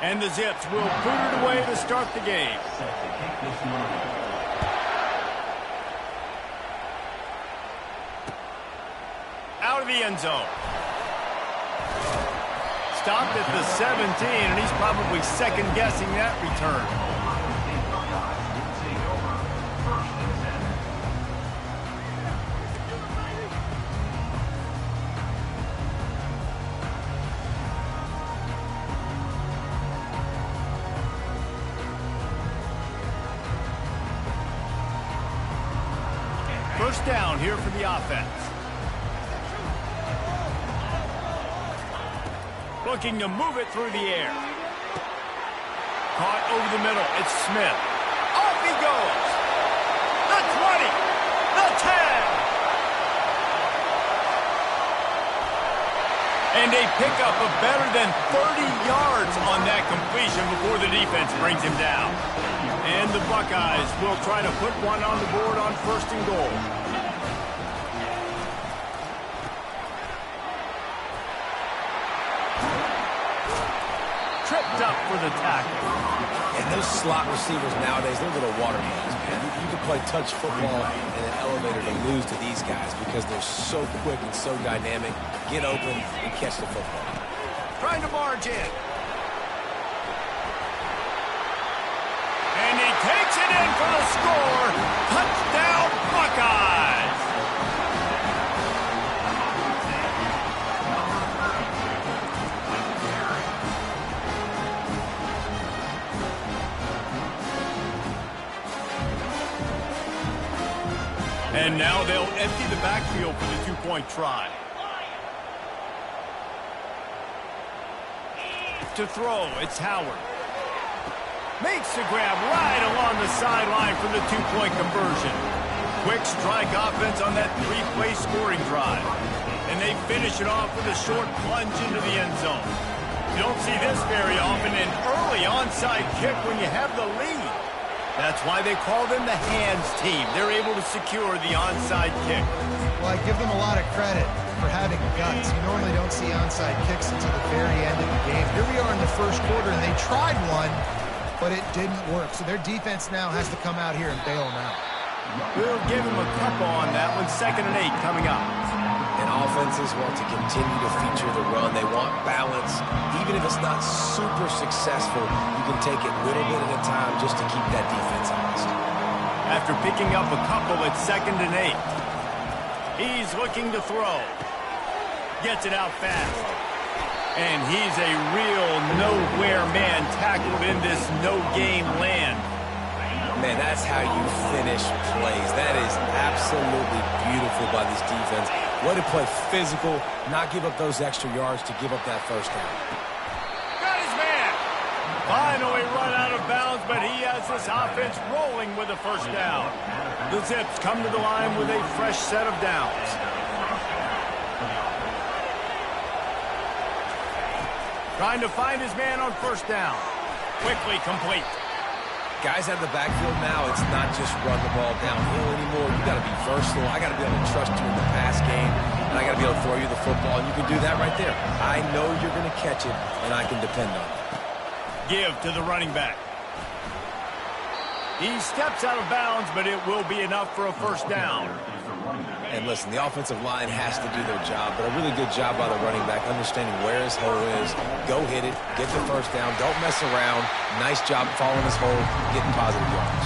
And the Zips will boot it away to start the game. Out of the end zone. Stopped at the 17, and he's probably second-guessing that return. First down here for the offense. Looking to move it through the air. Caught over the middle. It's Smith. Off he goes. The 20. The 10. And a pickup of better than 30 yards on that completion before the defense brings him down. And the Buckeyes will try to put one on the board on 1st and goal. Tripped up for the tackle. And those slot receivers nowadays, they're little watermelons, man. You can play touch football in an elevator to lose to these guys because they're so quick and so dynamic. Get open and catch the football. Trying to barge in. And he takes it in for the score. Touchdown, Buckeyes. And now they'll empty the backfield for the two-point try. To throw, it's Howard. Makes the grab right along the sideline for the two-point conversion. Quick strike offense on that three-play scoring drive. And they finish it off with a short plunge into the end zone. You don't see this very often, an early onside kick when you have the lead. That's why they call them the hands team. They're able to secure the onside kick. Well, I give them a lot of credit for having guts. You normally don't see onside kicks until the very end of the game. Here we are in the first quarter, and they tried one, but it didn't work. So their defense now has to come out here and bail them out. We'll give them a couple on that one. 2nd and 8 coming up. And offenses want to continue to feature the run. They want balance. Even if it's not super successful, you can take it little bit at a time just to keep that defense honest. After picking up a couple, it's 2nd and 8. He's looking to throw. Gets it out fast. And he's a real nowhere man tackled in this no-game land. Man, that's how you finish plays. That is absolutely beautiful by this defense. Way to play physical, not give up those extra yards to give up that first down. Got his man. Finally run out of bounds, but he has this offense rolling with a first down. The Zips come to the line with a fresh set of downs. Trying to find his man on first down. Quickly complete. Guys out of the backfield now, it's not just run the ball downhill anymore. You got to be versatile. I got to be able to trust you in the pass game, and I got to be able to throw you the football, and you can do that right there. I know you're going to catch it, and I can depend on it. Give to the running back. He steps out of bounds, but it will be enough for a first down. And listen, the offensive line has to do their job, but a really good job by the running back, understanding where his hole is. Go hit it, get the first down, don't mess around. Nice job following his hole, getting positive yards.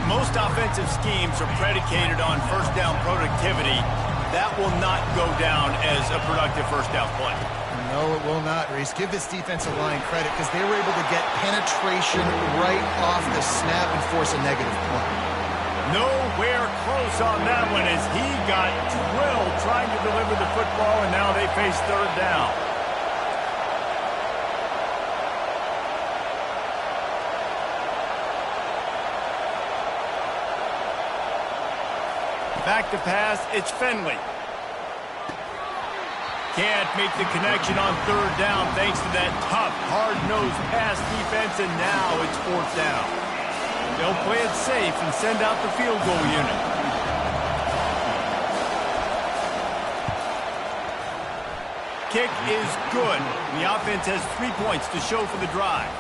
Most offensive schemes are predicated on first down productivity. That will not go down as a productive first down play. No, it will not, Reese. Give this defensive line credit because they were able to get penetration right off the snap and force a negative point. Nowhere close on that one as he got drilled trying to deliver the football, and now they face third down. Back to pass, it's Finley. Can't make the connection on third down thanks to that tough, hard-nosed pass defense, and now it's fourth down. They'll play it safe and send out the field goal unit. Kick is good. The offense has 3 points to show for the drive.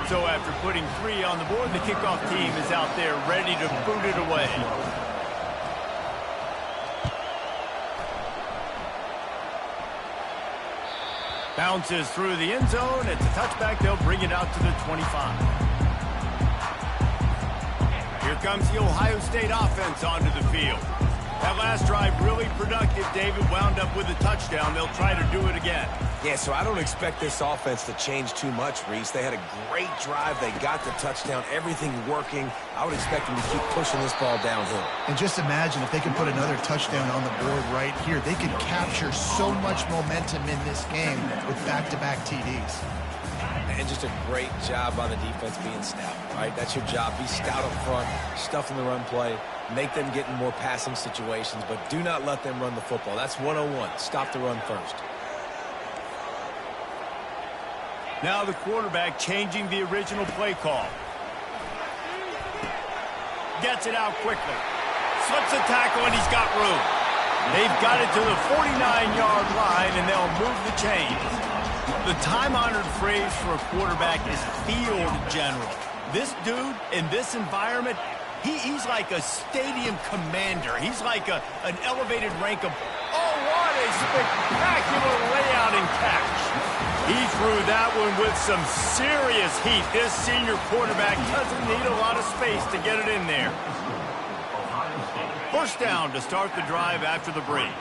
So after putting 3 on the board, the kickoff team is out there ready to boot it away. Bounces through the end zone. It's a touchback. They'll bring it out to the 25. Here comes the Ohio State offense onto the field. That last drive really productive. David wound up with a touchdown. They'll try to do it again. Yeah, so I don't expect this offense to change too much, Reese. They had a great drive. They got the touchdown. Everything working. I would expect them to keep pushing this ball downhill. And just imagine if they could put another touchdown on the board right here. They could capture so much momentum in this game with back-to-back TDs. And just a great job on the defense being stout, right? That's your job. Be stout up front, stuff in the run play, make them get in more passing situations, but do not let them run the football. That's 101. Stop the run first. Now the quarterback changing the original play call. Gets it out quickly. Slips a tackle, and he's got room. They've got it to the 49-yard line, and they'll move the chains. The time-honored phrase for a quarterback is field general. This dude, in this environment, he's like a stadium commander. He's like an elevated rank of, oh, what a spectacular layout and catch. He threw that one with some serious heat. This senior quarterback doesn't need a lot of space to get it in there. First down to start the drive after the break.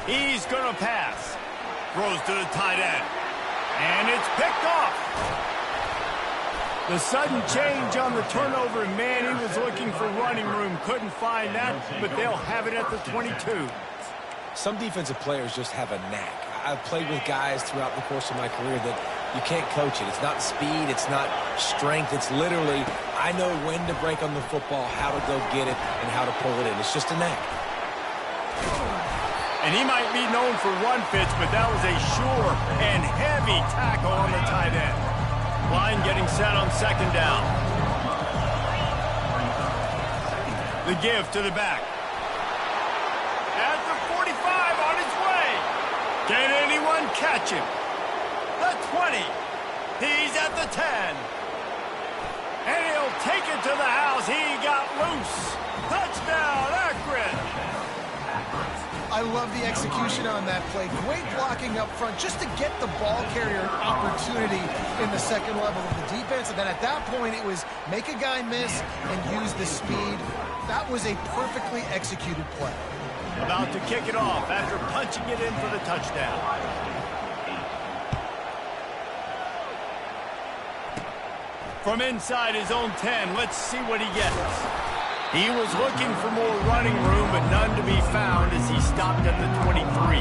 He's going to pass. Throws to the tight end. And it's picked off. The sudden change on the turnover, and man, he was looking for running room. Couldn't find that, but they'll have it at the 22. Some defensive players just have a knack. I've played with guys throughout the course of my career that you can't coach it. It's not speed. It's not strength. It's literally, I know when to break on the football, how to go get it, and how to pull it in. It's just a knack. And he might be known for run fits, but that was a sure and heavy tackle on the tight end. Line getting set on second down. The give to the back. At the 45 on his way. Can anyone catch him? The 20. He's at the 10. And he'll take it to the house. He got loose. Touchdown, Akron. I love the execution on that play. Great blocking up front just to get the ball carrier an opportunity in the second level of the defense. And then at that point, it was make a guy miss and use the speed. That was a perfectly executed play. About to kick it off after punching it in for the touchdown. From inside his own 10, let's see what he gets. He was looking for more running room, but none to be found as he stopped at the 23.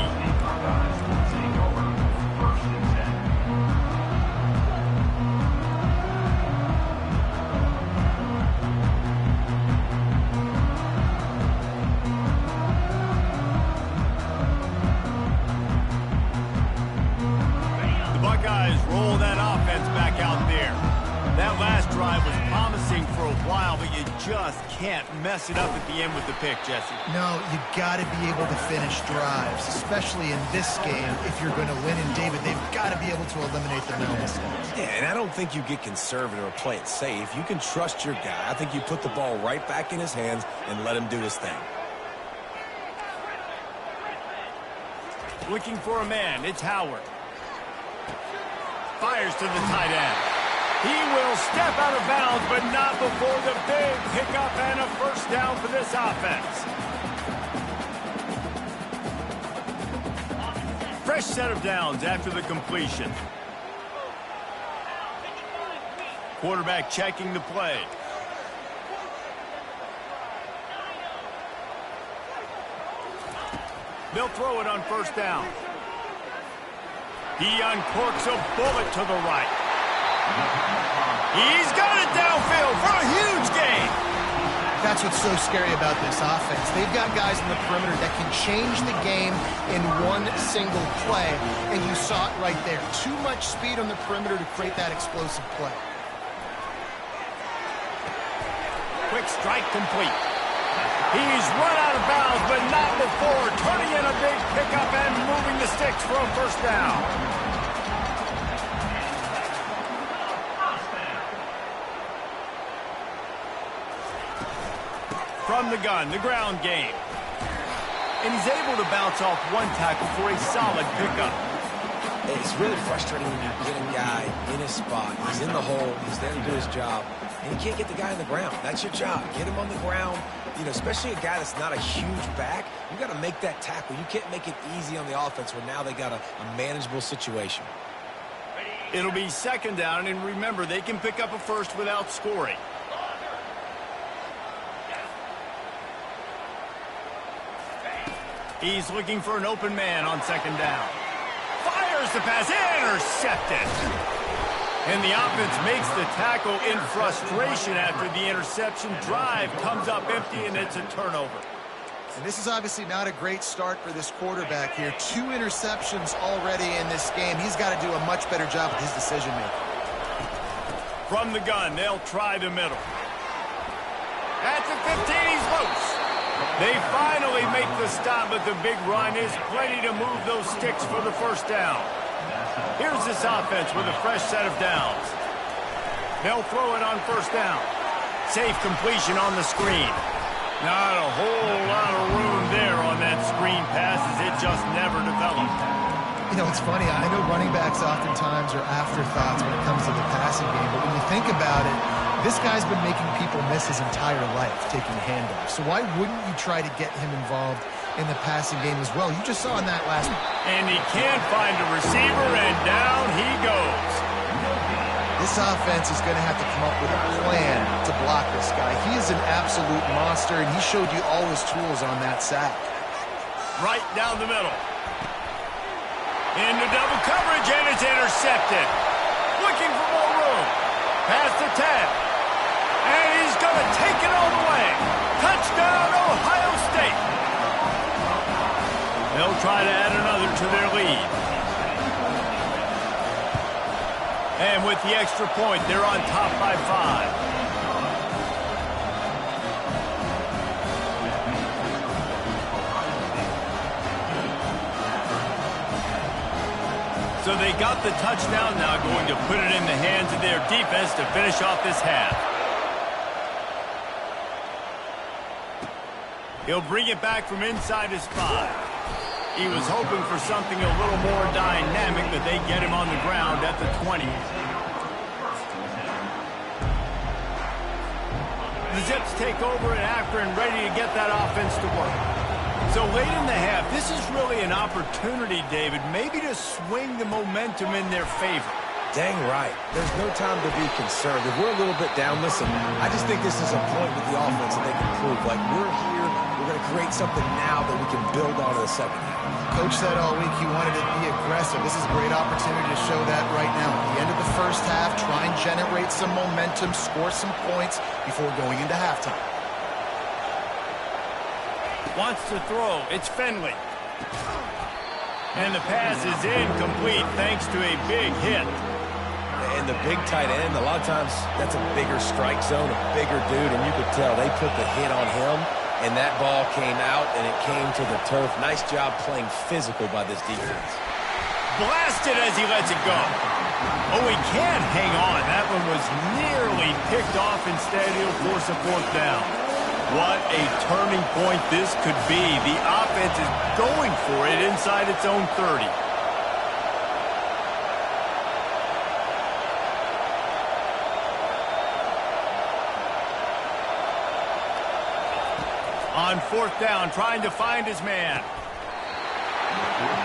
The Buckeyes roll that offense back out there. That last drive was promising for a while, but you just can't mess it up at the end with the pick, Jesse. No, you got to be able to finish drives, especially in this game. If you're going to win, and David, they've got to be able to eliminate the mental mistakes. Yeah, and I don't think you get conservative or play it safe. You can trust your guy. I think you put the ball right back in his hands and let him do his thing. Looking for a man, it's Howard. Fires to the tight end. He will step out of bounds, but not before the big pickup and a first down for this offense. Fresh set of downs after the completion. Quarterback checking the play. They'll throw it on first down. He uncorks a bullet to the right. He's got it downfield for a huge gain. That's what's so scary about this offense. They've got guys in the perimeter that can change the game in one single play, and you saw it right there. Too much speed on the perimeter to create that explosive play. Quick strike complete. He's run out of bounds, but not before turning in a big pickup and moving the sticks for a first down. From the gun, the ground game. And he's able to bounce off one tackle for a solid pickup. It's really frustrating when you get a guy in his spot. He's in the hole. He's there to do his job. And you can't get the guy on the ground. That's your job. Get him on the ground. You know, especially a guy that's not a huge back. You got to make that tackle. You can't make it easy on the offense where now they got a manageable situation. It'll be second down, and remember, they can pick up a first without scoring. He's looking for an open man on second down. Fires the pass, intercepted. And the offense makes the tackle in frustration after the interception. Drive comes up empty, and it's a turnover. And this is obviously not a great start for this quarterback here. 2 interceptions already in this game. He's got to do a much better job with his decision-making. From the gun, they'll try the middle. At the 15, he's loose. They finally make the stop, but the big run is plenty to move those sticks for the first down. Here's this offense with a fresh set of downs. They'll throw it on first down. Safe completion on the screen. Not a whole lot of room there on that screen pass as it just never developed. You know, it's funny. I know running backs oftentimes are afterthoughts when it comes to the passing game, but when you think about it, this guy's been making people miss his entire life taking handoffs. So why wouldn't you try to get him involved in the passing game as well? You just saw in that last one. And he can't find a receiver, and down he goes. This offense is going to have to come up with a plan to block this guy. He is an absolute monster, and he showed you all his tools on that sack. Right down the middle. Into double coverage, and it's intercepted. Looking for more room. Past the 10. And he's going to take it all the way. Touchdown, Ohio State. They'll try to add another to their lead. And with the extra point, they're on top by 5. So they got the touchdown, now going to put it in the hands of their defense to finish off this half. He'll bring it back from inside his 5. He was hoping for something a little more dynamic, but they get him on the ground at the 20. The Zips take over at Akron, ready to get that offense to work. So late in the half, this is really an opportunity, David, maybe to swing the momentum in their favor. Dang right. There's no time to be concerned. If we're a little bit down, listen, I just think this is a point with the offense that they can prove. Like, we're here, we're going to create something now that we can build on in the second half. Coach said all week he wanted to be aggressive. This is a great opportunity to show that right now. At the end of the first half, try and generate some momentum, score some points before going into halftime. Wants to throw. It's Finley. And the pass is incomplete thanks to a big hit. And the big tight end, a lot of times that's a bigger strike zone, a bigger dude, and you could tell they put the hit on him, and that ball came out, and it came to the turf. Nice job playing physical by this defense. Blasted as he lets it go. Oh, he can't hang on. That one was nearly picked off. Instead, he'll force a 4th down. What a turning point this could be. The offense is going for it inside its own 30. On 4th down, trying to find his man.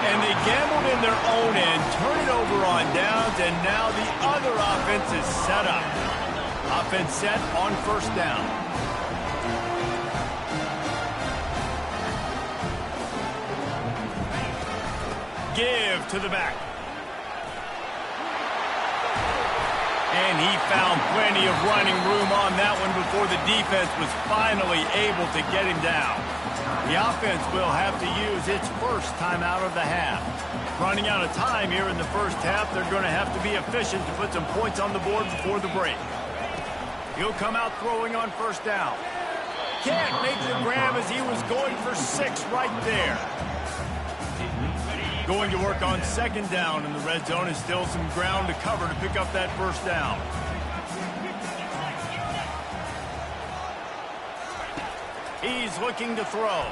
And they gambled in their own end, turn it over on downs, and now the other offense is set up. Offense set on 1st down. Give to the back. And he found plenty of running room on that one before the defense was finally able to get him down. The offense will have to use its first timeout of the half. Running out of time here in the first half, they're going to have to be efficient to put some points on the board before the break. He'll come out throwing on first down. Can't make the grab as he was going for 6 right there. Going to work on second down in the red zone, is still some ground to cover to pick up that first down. He's looking to throw.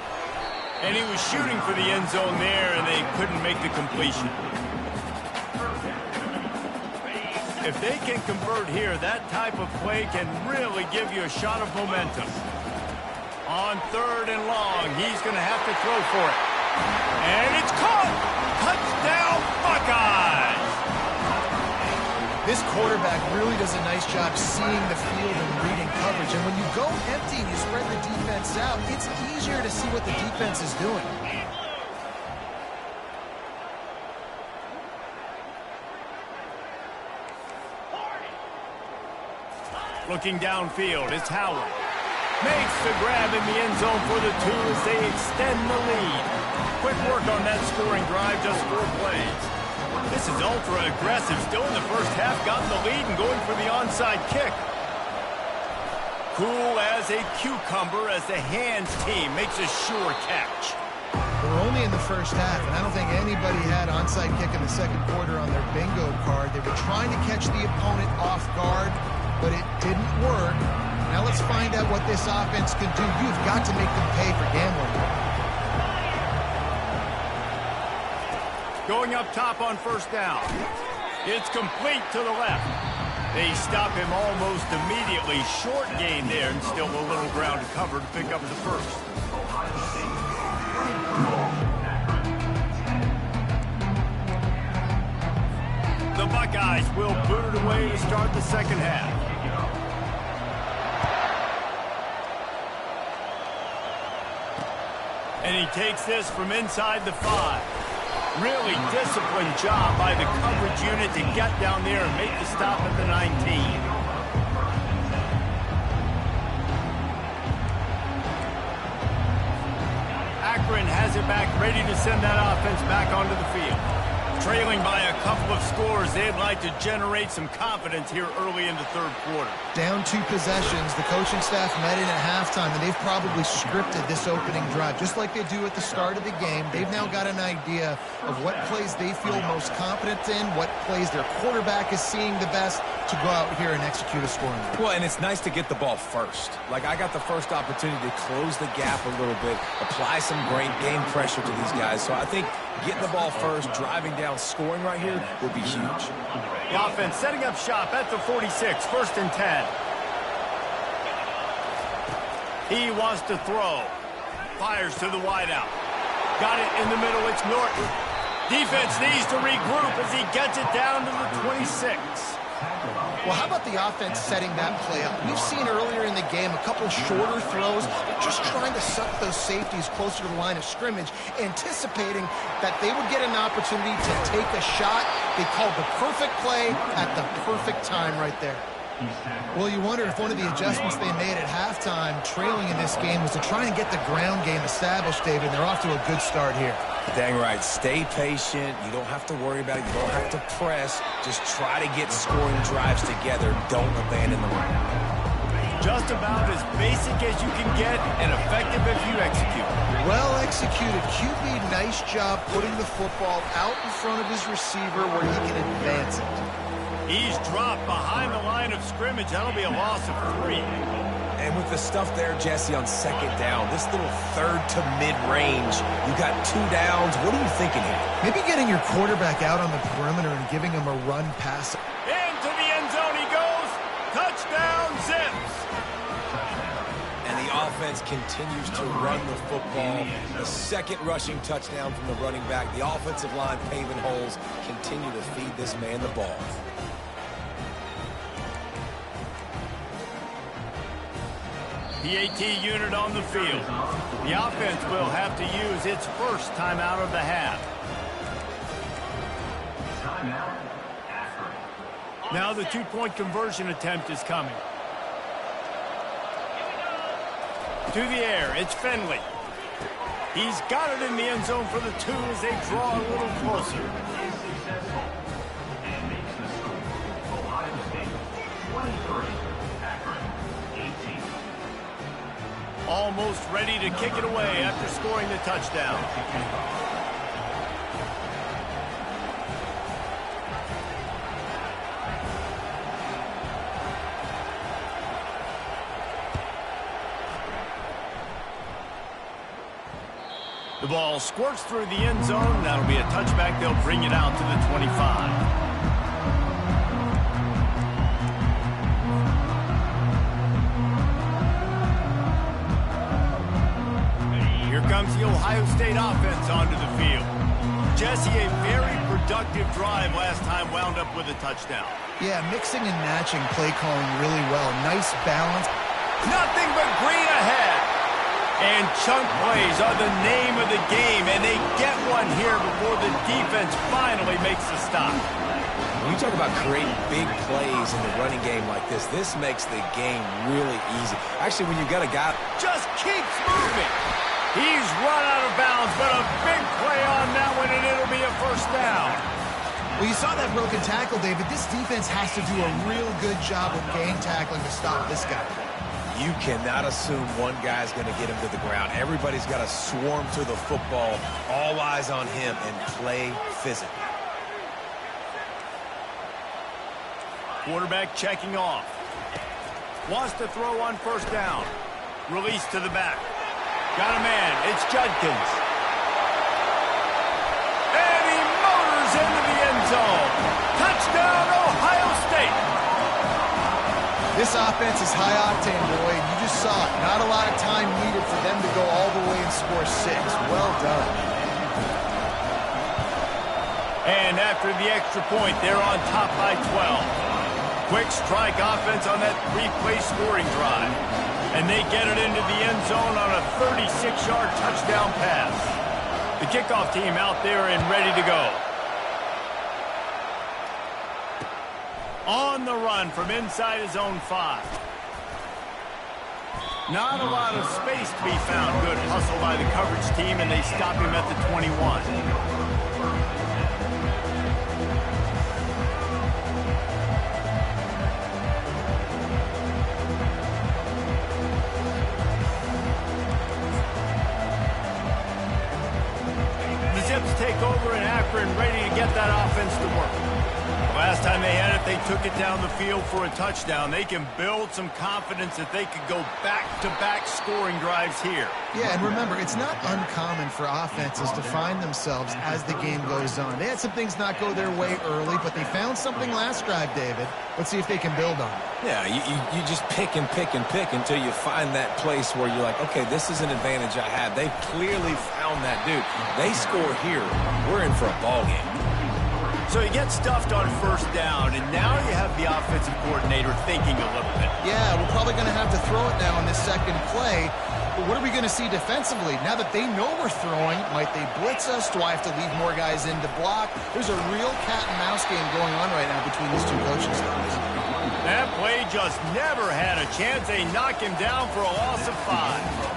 And he was shooting for the end zone there, and they couldn't make the completion. If they can convert here, that type of play can really give you a shot of momentum. On 3rd and long, he's going to have to throw for it. And it's caught! Touchdown, Buckeyes! This quarterback really does a nice job seeing the field and reading coverage. And when you go empty and you spread the defense out, it's easier to see what the defense is doing. Looking downfield, it's Howard. Makes the grab in the end zone for the 2 as they extend the lead. Quick work on that scoring drive, just 4 plays. This is ultra-aggressive. Still in the first half, gotten the lead and going for the onside kick. Cool as a cucumber as the hands team makes a sure catch. We're only in the first half, and I don't think anybody had onside kick in the second quarter on their bingo card. They were trying to catch the opponent off guard, but it didn't work. Now let's find out what this offense can do. You've got to make them pay for gambling. Going up top on first down. It's complete to the left. They stop him almost immediately. Short gain there, and still a little ground to cover to pick up the first. The Buckeyes will boot it away to start the second half. And he takes this from inside the 5. Really disciplined job by the coverage unit to get down there and make the stop at the 19. Akron has it back, ready to send that offense back onto the field. Trailing by a couple of scores, they'd like to generate some confidence here early in the third quarter. Down 2 possessions, the coaching staff met in at halftime, and they've probably scripted this opening drive. Just like they do at the start of the game, they've now got an idea of what plays they feel most confident in, what plays their quarterback is seeing the best to go out here and execute a scoring drive. Well, and it's nice to get the ball first. Like, I got the first opportunity to close the gap a little bit, apply some great game pressure to these guys. So I think getting the ball first, driving down, scoring right here would be huge. The offense setting up shop at the 46, 1st and 10. He wants to throw. Fires to the wideout. Got it in the middle, it's Norton. Defense needs to regroup as he gets it down to the 26. Well, how about the offense setting that play up? We've seen earlier in the game a couple shorter throws. They're just trying to suck those safeties closer to the line of scrimmage, anticipating that they would get an opportunity to take a shot. They called the perfect play at the perfect time right there. Well, you wonder if one of the adjustments they made at halftime, trailing in this game, was to try and get the ground game established, David. They're off to a good start here. Dang right. Stay patient. You don't have to worry about it. You don't have to press. Just try to get scoring drives together. Don't abandon the run. Just about as basic as you can get and effective if you execute. Well executed. QB, nice job putting the football out in front of his receiver where he can advance it. He's dropped behind the line of scrimmage. That'll be a loss of 3. And with the stuff there, Jesse, on second down, this little third to mid-range, you got 2 downs. What are you thinking here? Maybe getting your quarterback out on the perimeter and giving him a run pass. Into the end zone he goes. Touchdown, Zips. And the offense continues to run the football. The second rushing touchdown from the running back. The offensive line paving holes. Continue to feed this man the ball. The AT unit on the field. The offense will have to use its first timeout of the half. Now the 2-point conversion attempt is coming. To the air, it's Finley. He's got it in the end zone for the 2 as they draw a little closer. almost ready to kick it away after scoring the touchdown. The ball squirts through the end zone. That'll be a touchback. They'll bring it out to the 25. Here comes the Ohio State offense onto the field. Jesse, a very productive drive last time, wound up with a touchdown. Yeah, mixing and matching play calling really well. Nice balance. Nothing but green ahead. And chunk plays are the name of the game, and they get one here before the defense finally makes the stop. When you talk about creating big plays in the running game like this makes the game really easy. Actually, when you got a guy just keeps moving. He's run out of bounds, but a big play on that one, and it'll be a first down. Well, you saw that broken tackle, David. This defense has to do a real good job of gang tackling to stop this guy. You cannot assume one guy's going to get him to the ground. Everybody's got to swarm to the football, all eyes on him, and play physically. Quarterback checking off. Wants to throw on first down. Release to the back. Got a man. It's Judkins. And he motors into the end zone. Touchdown, Ohio State. This offense is high-octane, boy, and you just saw it. Not a lot of time needed for them to go all the way and score 6. Well done. And after the extra point, they're on top by 12. Quick strike offense on that 3-play scoring drive. And they get it into the end zone on a 36-yard touchdown pass. The kickoff team out there and ready to go. On the run from inside his own 5. Not a lot of space to be found. Good hustle by the coverage team, and they stop him at the 21. Take over in Akron, ready to get that offense to work. The last time they had it, they took it down the field for a touchdown. They can build some confidence that they could go back-to-back scoring drives here. Yeah, and remember, it's not uncommon for offenses to find themselves as the game goes on. They had some things not go their way early, but they found something last drive, David. Let's see if they can build on it. Yeah, you just pick and pick and pick until you find that place where you're like, okay, this is an advantage I have. They've clearly found that, dude. They score here, we're in for a ball game. So you get stuffed on first down, and now you have the offensive coordinator thinking a little bit. Yeah, we're probably going to have to throw it now in this second play. But what are we going to see defensively? Now that they know we're throwing, might they blitz us? Do I have to leave more guys in to block? There's a real cat-and-mouse game going on right now between these two coaching staffs. That play just never had a chance. They knock him down for a loss of 5.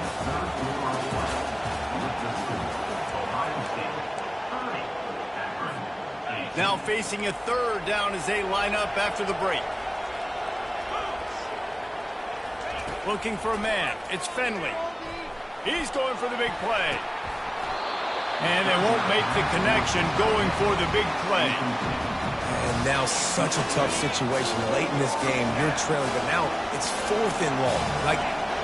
Now facing a third down as they line up after the break. Looking for a man. It's Finley. He's going for the big play. And they won't make the connection going for the big play. And now such a tough situation. Late in this game, you're trailing, but now it's 4th and long. Like,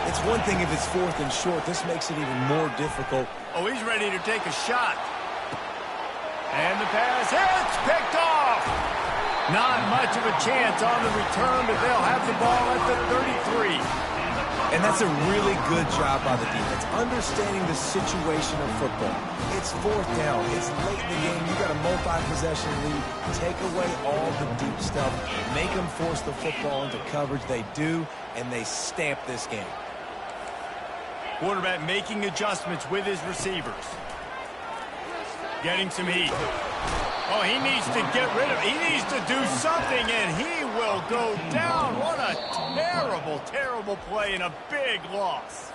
it's one thing if it's 4th and short. This makes it even more difficult. Oh, he's ready to take a shot. And the pass hits, picked off. Not much of a chance on the return, but they'll have the ball at the 33. And that's a really good job by the defense, understanding the situation of football. It's 4th down. It's late in the game. You got a multi-possession lead. Take away all the deep stuff. Make them force the football into coverage. They do, and they stamp this game. Quarterback making adjustments with his receivers. Getting some heat. Oh, he needs to get rid of it. He needs to do something, and he will go down. What a terrible, terrible play and a big loss.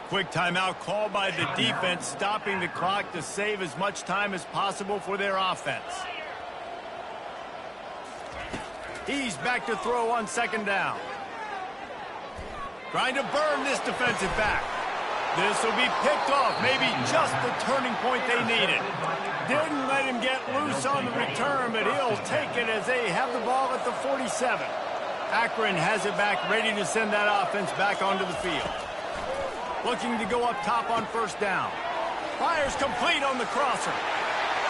Quick timeout called by the defense, stopping the clock to save as much time as possible for their offense. He's back to throw on second down. Trying to burn this defensive back. This will be picked off, maybe just the turning point they needed. Didn't let him get loose on the return, but he'll take it as they have the ball at the 47. Akron has it back, ready to send that offense back onto the field. Looking to go up top on first down. Fires complete on the crosser.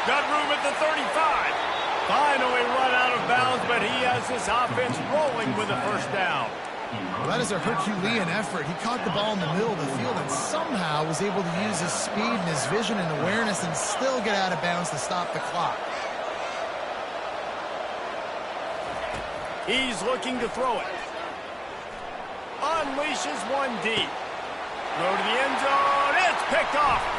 Got room at the 35. Finally run out of bounds, but he has this offense rolling with a first down. Well, that is a Herculean effort. He caught the ball in the middle of the field and somehow was able to use his speed and his vision and awareness and still get out of bounds to stop the clock. He's looking to throw it. Unleashes one deep. Throw to the end zone. It's picked off.